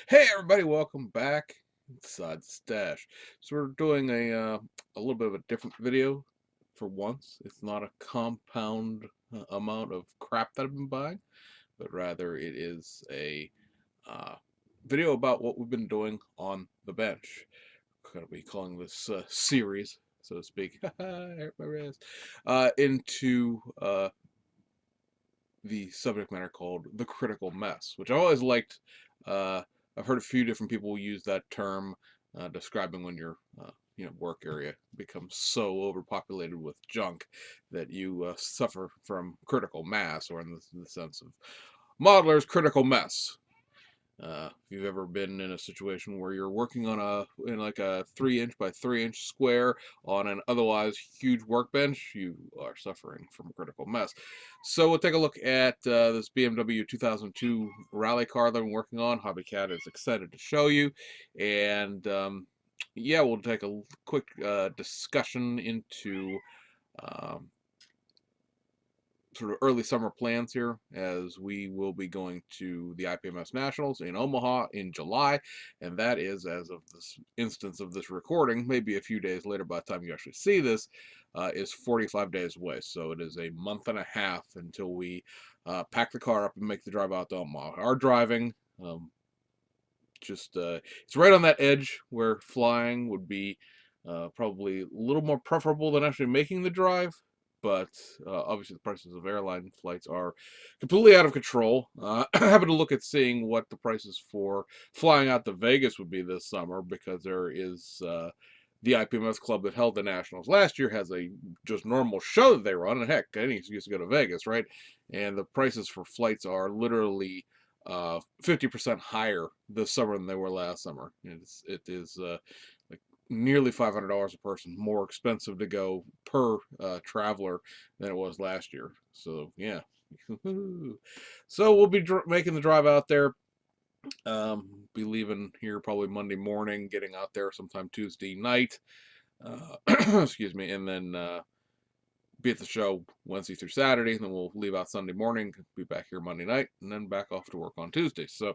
Hey everybody, welcome back inside the stash. So we're doing a little bit of a different video for once. It's not a compound amount of crap that I've been buying, but rather it is a uh, video about what we've been doing on the bench. Gonna be calling this series, so to speak. I hurt my wrist. Into the subject matter called the critical mess, which I always liked. Uh, I've heard a few different people use that term describing when your work area becomes so overpopulated with junk that you suffer from critical mass, or in the sense of modeler's critical mess. If you've ever been in a situation where you're working on like a 3 inch by 3 inch square on an otherwise huge workbench, you are suffering from a critical mess. So we'll take a look at this BMW 2002 rally car that I'm working on. Hobbycat is excited to show you, and yeah, we'll take a quick discussion into um, sort of early summer plans here, as we will be going to the IPMS Nationals in Omaha in July, and that is, as of this instance of this recording, maybe a few days later by the time you actually see this, is 45 days away. So it is a month and a half until we pack the car up and make the drive out to Omaha. Our driving, just it's right on that edge where flying would be probably a little more preferable than actually making the drive. But obviously, the prices of airline flights are completely out of control. I happened to look at seeing what the prices for flying out to Vegas would be this summer, because there is the IPMS club that held the Nationals last year has a just normal show that they run, and heck, any excuse to go to Vegas, right? And the prices for flights are literally 50% higher this summer than they were last summer. It is like nearly $500 a person more expensive to go per traveler than it was last year. So yeah, so we'll be making the drive out there. Be leaving here probably Monday morning, getting out there sometime Tuesday night. Excuse me, and then be at the show Wednesday through Saturday, and then we'll leave out Sunday morning, be back here Monday night, and then back off to work on Tuesday. So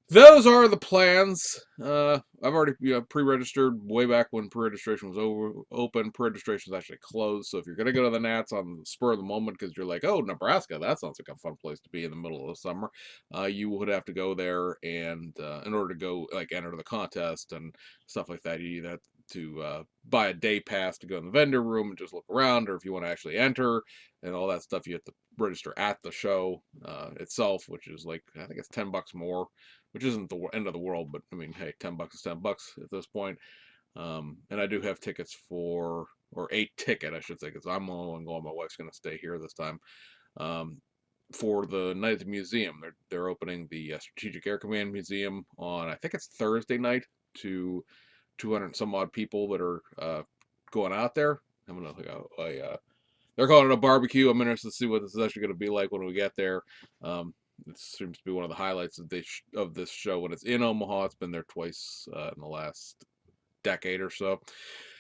those are the plans. I've already pre-registered way back when pre-registration was open. Pre-registration is actually closed, so if you're gonna go to the Nats on the spur of the moment because you're like, oh, Nebraska, that sounds like a fun place to be in the middle of the summer, you would have to go there, and in order to go like enter the contest and stuff like that, you have to buy a day pass to go in the vendor room and just look around, or if you want to actually enter and all that stuff, you have to register at the show itself, which is like, I think it's $10 more, which isn't the end of the world, but I mean, hey, $10 is $10 at this point. And I do have tickets for, or a ticket, I should say, because I'm the only one going. My wife's going to stay here this time. Um, for the night at the museum, they're opening the Strategic Air Command Museum on, I think it's Thursday night, to 200 and some odd people that are going out there. I'm gonna they're calling it a barbecue. I'm interested to see what this is actually going to be like when we get there. It seems to be one of the highlights of this show when it's in Omaha. It's been there twice in the last decade or so.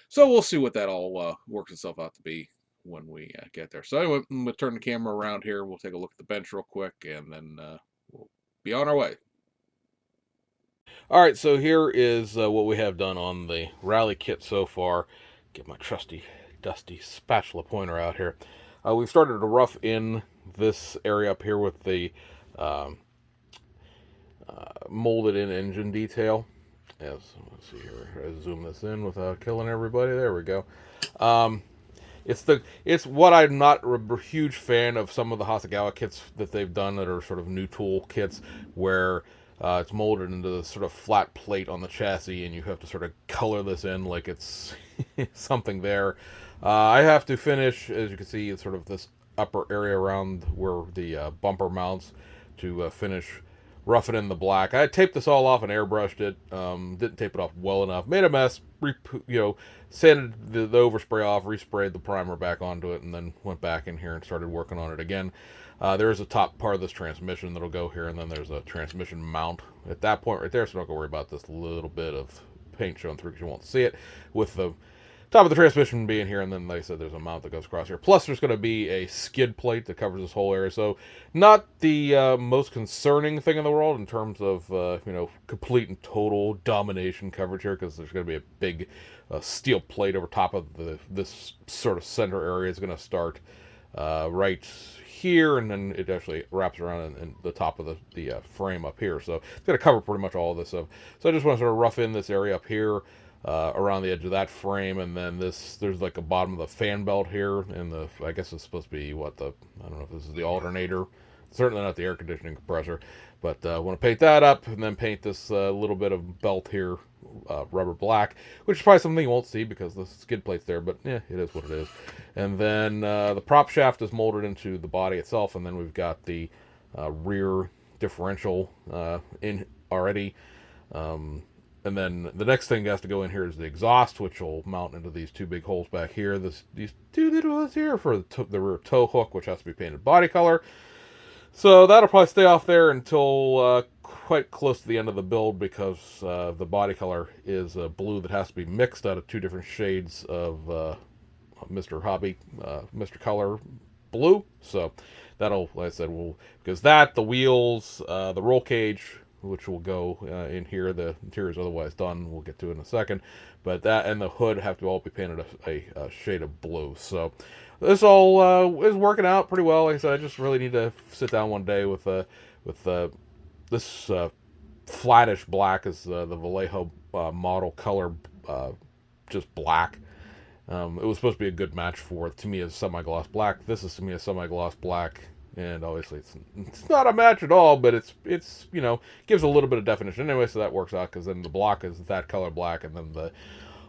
So we'll see what that all works itself out to be when we get there. So anyway, I'm going to turn the camera around here. We'll take a look at the bench real quick, and then we'll be on our way. All right, so here is what we have done on the rally kit so far. Get my trusty, dusty spatula pointer out here. We've started to rough in this area up here with the um, molded in engine detail. As let's see here, I zoom this in without killing everybody. There we go. Um, it's what I'm not a huge fan of some of the Hasegawa kits that they've done that are sort of new tool kits where it's molded into this sort of flat plate on the chassis, and you have to sort of color this in like it's something there. I have to finish, as you can see, sort of this upper area around where the bumper mounts to finish roughing in the black. I taped this all off and airbrushed it. Didn't tape it off well enough. Made a mess. Sanded the overspray off, resprayed the primer back onto it, and then went back in here and started working on it again. There is a top part of this transmission that'll go here, and then there's a transmission mount at that point right there, so don't go worry about this little bit of paint showing through because you won't see it. With the top of the transmission being here, and then like I said, there's a mount that goes across here. Plus, there's going to be a skid plate that covers this whole area. So, not the most concerning thing in the world in terms of complete and total domination coverage here, because there's going to be a big steel plate over top of this sort of center area. Is going to start right here, and then it actually wraps around in the top of the frame up here. So it's going to cover pretty much all of this stuff. So I just want to sort of rough in this area up here around the edge of that frame, and then there's like a bottom of the fan belt here, and I guess it's supposed to be I don't know if this is the alternator. Certainly not the air conditioning compressor, but I want to paint that up, and then paint this little bit of belt here rubber black, which is probably something you won't see because the skid plate's there, but yeah, it is what it is. And then the prop shaft is molded into the body itself, and then we've got the rear differential in already. And then the next thing that has to go in here is the exhaust, which will mount into these two big holes back here. These two little holes here for the rear tow hook, which has to be painted body color. So that'll probably stay off there until quite close to the end of the build, because the body color is blue that has to be mixed out of two different shades of Mr. Hobby, Mr. Color blue. So that'll, like I said, because the wheels, the roll cage, which will go in here, the interior is otherwise done, we'll get to it in a second, but that and the hood have to all be painted a shade of blue. So this all is working out pretty well. Like I said, I just really need to sit down one day with this flattish black is the Vallejo model color, just black. It was supposed to be a good match for, to me, as semi-gloss black. This is to me a semi-gloss black, and obviously it's not a match at all, but it's gives a little bit of definition anyway, so that works out, because then the block is that color black, and then the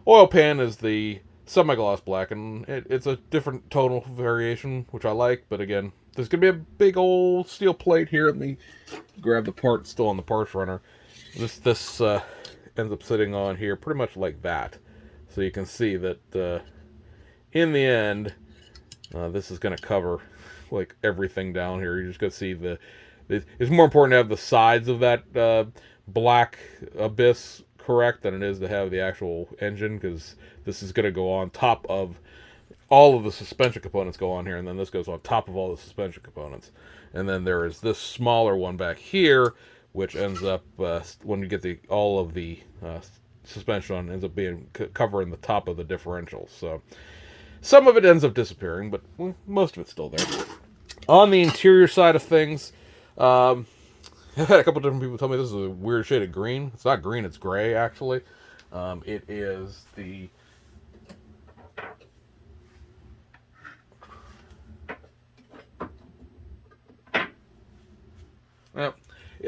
oil pan is the semi-gloss black, and it's a different tonal variation, which I like. But again, there's gonna be a big old steel plate here. Let me grab the part still on the parts runner. This ends up sitting on here pretty much like that. So you can see that in the end, this is going to cover like everything down here. You're just going to see it's more important to have the sides of that black abyss correct than it is to have the actual engine, because this is going to go on top of all of the suspension components go on here, and then this goes on top of all the suspension components. And then there is this smaller one back here, which ends up, when you get all of the suspension on, ends up being covering the top of the differential. So some of it ends up disappearing, but most of it's still there. On the interior side of things, I've had a couple different people tell me this is a weird shade of green. It's not green, it's gray, actually. It is the... Well,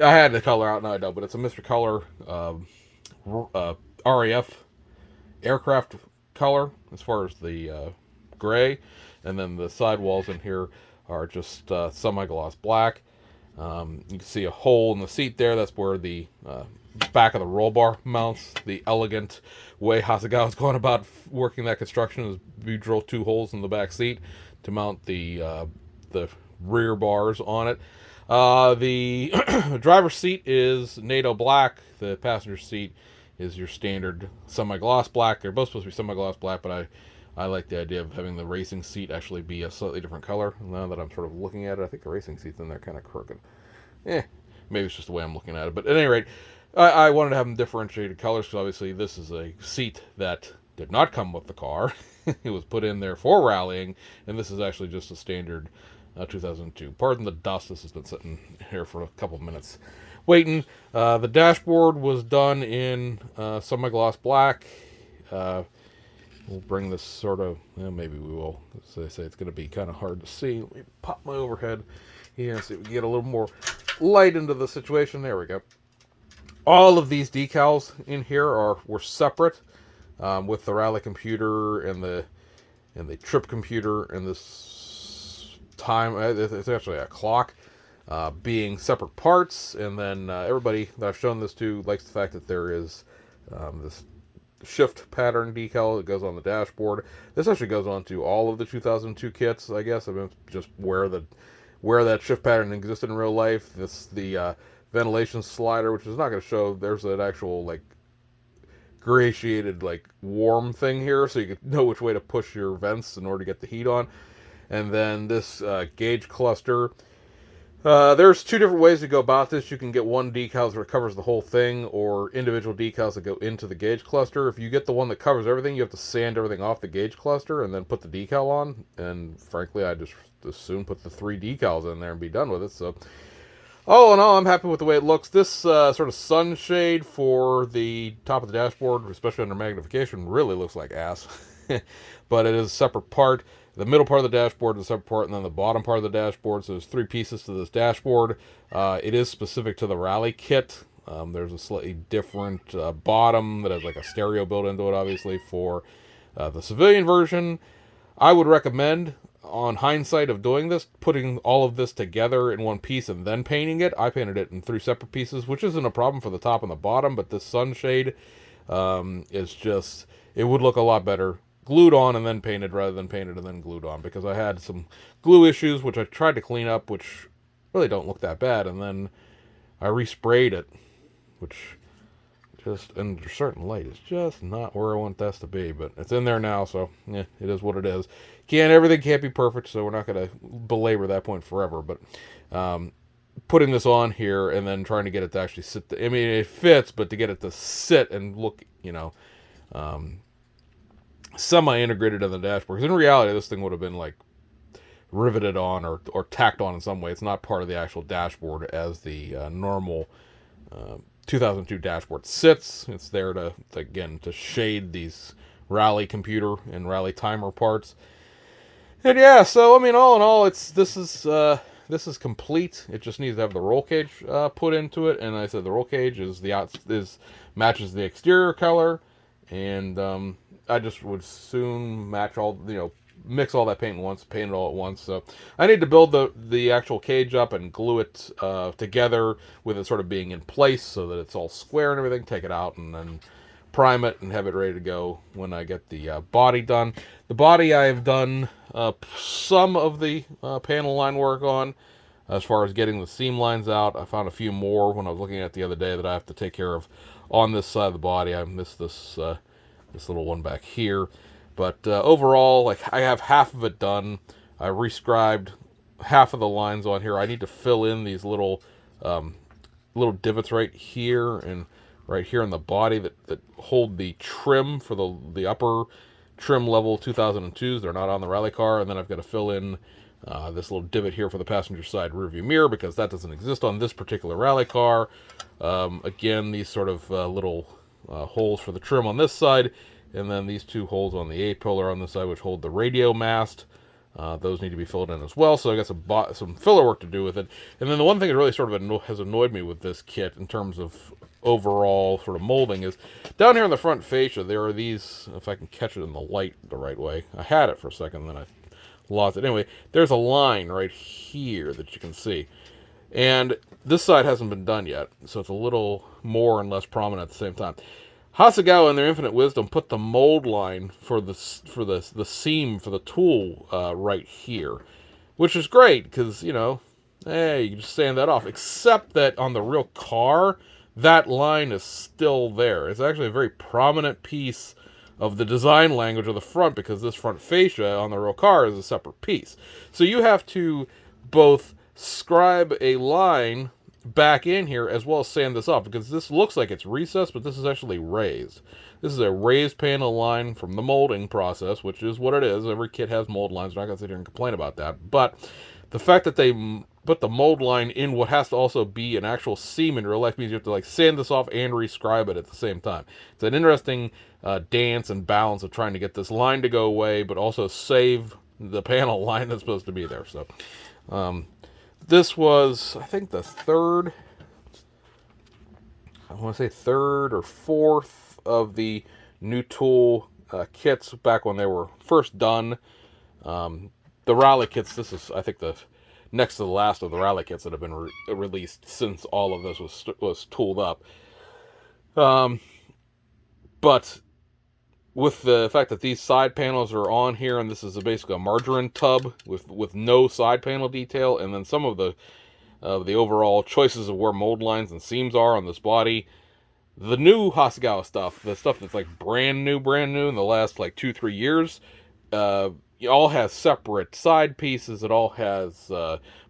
I had the color out, now I don't, but it's a Mr. Color RAF aircraft color as far as the gray, and then the sidewalls in here are just semi-gloss black. You can see a hole in the seat there. That's where the back of the roll bar mounts. The elegant way Hasegawa's going about working that construction is we drill two holes in the back seat to mount the rear bars on it. The driver's seat is NATO black. The passenger seat is your standard semi-gloss black. They're both supposed to be semi-gloss black, but I like the idea of having the racing seat actually be a slightly different color. Now that I'm sort of looking at it, I think the racing seat's in there kind of crooked. Maybe it's just the way I'm looking at it. But at any rate, I wanted to have them differentiated colors, because obviously this is a seat that did not come with the car. It was put in there for rallying, and this is actually just a standard 2002. Pardon the dust, this has been sitting here for a couple minutes waiting. The dashboard was done in semi-gloss black. We'll bring this sort of, maybe we will. As I say, it's going to be kind of hard to see. Let me pop my overhead here, so we can get a little more light into the situation. There we go. All of these decals in here were separate, with the rally computer and the trip computer and this time. It's actually a clock, being separate parts. And then everybody that I've shown this to likes the fact that there is this shift pattern decal that goes on the dashboard. This actually goes on to all of the 2002 kits, I guess. I mean, just where that shift pattern existed in real life. The ventilation slider, which is not going to show. There's an actual like ingratiated like warm thing here, so you can know which way to push your vents in order to get the heat on. And then this gauge cluster. There's two different ways to go about this. You can get one decal that covers the whole thing, or individual decals that go into the gauge cluster. If you get the one that covers everything, you have to sand everything off the gauge cluster and then put the decal on. And frankly, I just as soon put the 3 decals in there and be done with it. So, all in all, I'm happy with the way it looks. This sort of sunshade for the top of the dashboard, especially under magnification, really looks like ass. But it is a separate part. The middle part of the dashboard is a separate part, and then the bottom part of the dashboard. So there's 3 pieces to this dashboard. It is specific to the Rally kit. There's a slightly different bottom that has like a stereo built into it, obviously, for the civilian version. I would recommend, on hindsight of doing this, putting all of this together in one piece and then painting it. I painted it in 3 separate pieces, which isn't a problem for the top and the bottom, but this sunshade is just, it would look a lot better glued on and then painted rather than painted and then glued on, because I had some glue issues which I tried to clean up, which really don't look that bad, and then I resprayed it, which just under certain light is just not where I want this to be, but it's in there now, so yeah, it is what it is. Everything can't be perfect, so we're not going to belabor that point forever, but putting this on here and then trying to get it to actually sit, I mean, it fits, but to get it to sit and look, semi-integrated in the dashboard. Because in reality, this thing would have been like riveted on or tacked on in some way. It's not part of the actual dashboard as the normal 2002 dashboard sits. It's there to shade these Rally computer and Rally timer parts. And yeah, so I mean, all in all, this is complete. It just needs to have the roll cage put into it, and I said the roll cage matches the exterior color, and I just would soon mix all that paint once, paint it all at once. So I need to build the actual cage up and glue it together with it sort of being in place so that it's all square and everything. Take it out and then prime it and have it ready to go when I get the body done. The body I have done some of the panel line work on, as far as getting the seam lines out. I found a few more when I was looking at it the other day that I have to take care of on this side of the body. I missed this little one back here, but overall, like, I have half of it done. I rescribed half of the lines on here. I need to fill in these little divots right here and right here in the body that hold the trim for the upper trim level 2002s. They're not on the Rally car, and then I've got to fill in this little divot here for the passenger side rearview mirror, because that doesn't exist on this particular Rally car. Again, these sort of little holes for the trim on this side, and then these 2 holes on the A-pillar on this side, which hold the radio mast. Those need to be filled in as well, so I got some filler work to do with it. And then the one thing that really sort of has annoyed me with this kit in terms of overall sort of molding is down here in the front fascia, there are these, if I can catch it in the light the right way. I had it for a second, then I lost it. Anyway, there's a line right here that you can see. And this side hasn't been done yet, so it's a little more and less prominent at the same time. Hasegawa, in their infinite wisdom, put the mold line for the seam for the tool right here, which is great because, hey, you can just sand that off. Except that on the real car, that line is still there. It's actually a very prominent piece of the design language of the front, because this front fascia on the real car is a separate piece. So you have to both scribe a line back in here as well as sand this off, because this looks like it's recessed, but this is actually raised. This is a raised panel line from the molding process, which is what it is. Every kit has mold lines. I'm not going to sit here and complain about that. But the fact that they put the mold line in what has to also be an actual seam in real life means you have to like sand this off and rescribe it at the same time. It's an interesting dance and balance of trying to get this line to go away, but also save the panel line that's supposed to be there. So this was, I think, the third or fourth of the new tool kits back when they were first done. The Rally kits, this is, I think, the next to the last of the Rally kits that have been released since all of this was tooled up. But with the fact that these side panels are on here, and this is basically a margarine tub with no side panel detail, and then some of the overall choices of where mold lines and seams are on this body, The new Hasegawa stuff, the stuff that's like brand new in the last like 2 3 years, it all has separate side pieces. It all has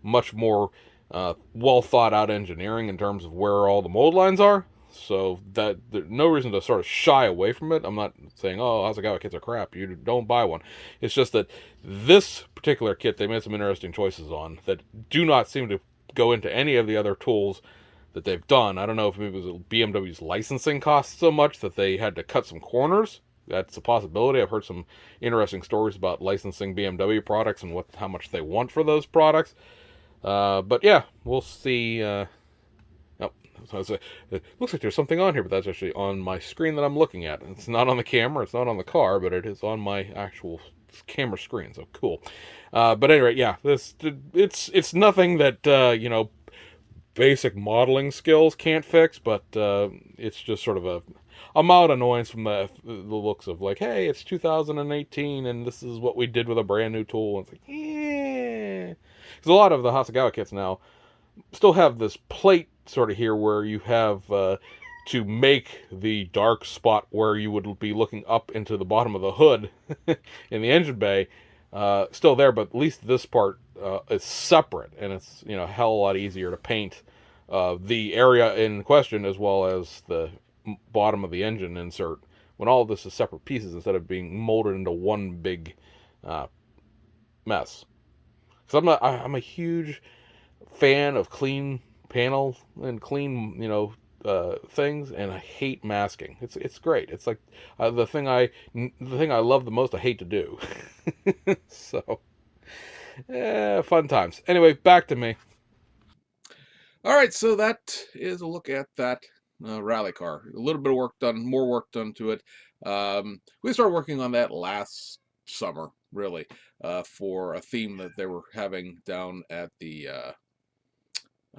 much more well thought out engineering in terms of where all the mold lines are. So that there's no reason to sort of shy away from it. I'm not saying, oh, Hasegawa kits are crap. You don't buy one. It's just that this particular kit they made some interesting choices on that do not seem to go into any of the other tools that they've done. I don't know if maybe it was BMW's licensing cost so much that they had to cut some corners. That's a possibility. I've heard some interesting stories about licensing BMW products and how much they want for those products. But yeah, we'll see. Oh, it looks like there's something on here, but that's actually on my screen that I'm looking at. It's not on the camera. It's not on the car, but it is on my actual camera screen. So cool. But anyway, yeah, it's nothing that basic modeling skills can't fix, but it's just sort of a mild annoyance from the looks of like, hey, it's 2018 and this is what we did with a brand new tool. And it's like, yeah, because a lot of the Hasegawa kits now still have this plate sort of here where you have to make the dark spot where you would be looking up into the bottom of the hood in the engine bay still there, but at least this part is separate, and it's a hell of a lot easier to paint the area in question as well as the bottom of the engine insert when all of this is separate pieces instead of being molded into one big uh, mess. Because I'm a huge fan of clean panels and clean things, and I hate masking. It's great. It's like the thing I love the most. I hate to do. So fun times. Anyway, back to me. All right, so that is a look at that rally car. A little bit of work done, more work done to it. We started working on that last summer, really, for a theme that they were having down at the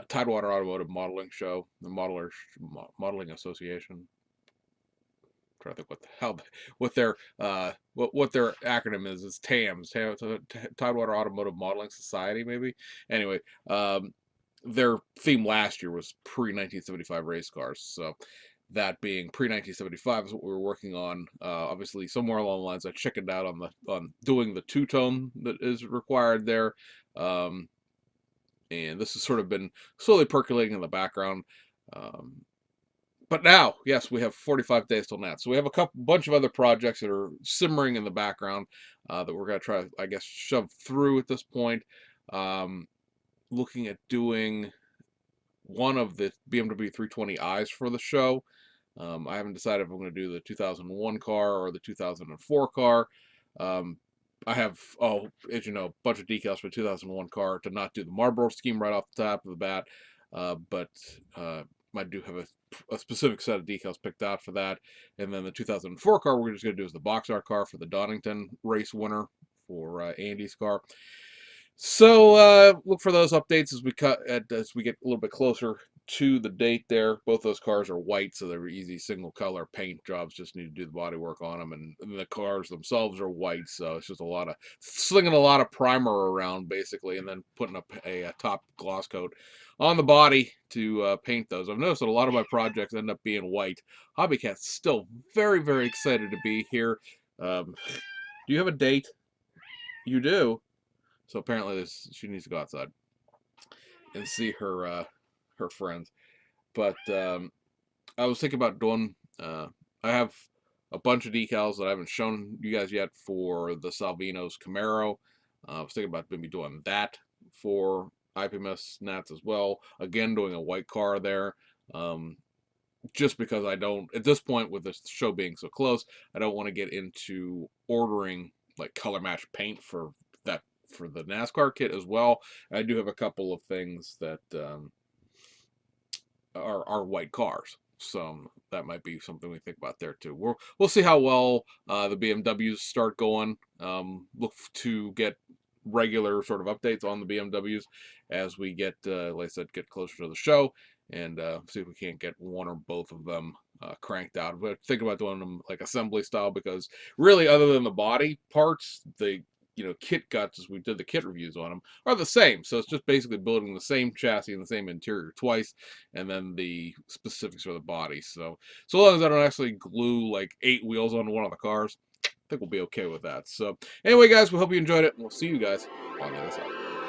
Tidewater Automotive Modeling Show, the Modeling Association. I'm trying to think what the hell, what their acronym is. It's TAMS, Tidewater Automotive Modeling Society, maybe. Anyway, their theme last year was pre-1975 race cars. So that being pre-1975 is what we were working on. Obviously, somewhere along the lines, I chickened out on doing the two-tone that is required there. And this has sort of been slowly percolating in the background. But now, yes, we have 45 days till NAT. So we have a bunch of other projects that are simmering in the background that we're going to try, I guess, shove through at this point. Looking at doing one of the BMW 320i's for the show. I haven't decided if I'm going to do the 2001 car or the 2004 car. I have, as you know, a bunch of decals for the 2001 car to not do the Marlboro scheme right off the top of the bat. But I do have a specific set of decals picked out for that. And then the 2004 car we're just going to do is the box art car for the Donington race winner for Andy's car. So look for those updates as we get a little bit closer to the date there. Both those cars are white, so they're easy single color paint jobs. Just need to do the body work on them, and the cars themselves are white, so it's just a lot of slinging a lot of primer around basically, and then putting a top gloss coat on the body to paint those. I've noticed that a lot of my projects end up being white. Hobbycat's still very, very excited to be here. Do you have a date? You do. So apparently she needs to go outside and see her friends. But I was thinking about doing. I have a bunch of decals that I haven't shown you guys yet for the Salvino's Camaro. I was thinking about maybe doing that for IPMS Nats as well. Again, doing a white car there. Just because I don't, at this point with the show being so close, I don't want to get into ordering like color match paint for that for the NASCAR kit as well. I do have a couple of things that are white cars, so that might be something we think about there too. We'll see how well the BMWs start going. Look to get regular sort of updates on the BMWs as we get, like I said, get closer to the show and see if we can't get one or both of them cranked out. But think about doing them like assembly style because really, other than the body parts, kit guts as we did the kit reviews on them are the same. So it's just basically building the same chassis and the same interior twice, and then the specifics for the body. So long as I don't actually glue like 8 wheels onto one of the cars, I think we'll be okay with that. So anyway, guys, we hope you enjoyed it, and we'll see you guys on the other side.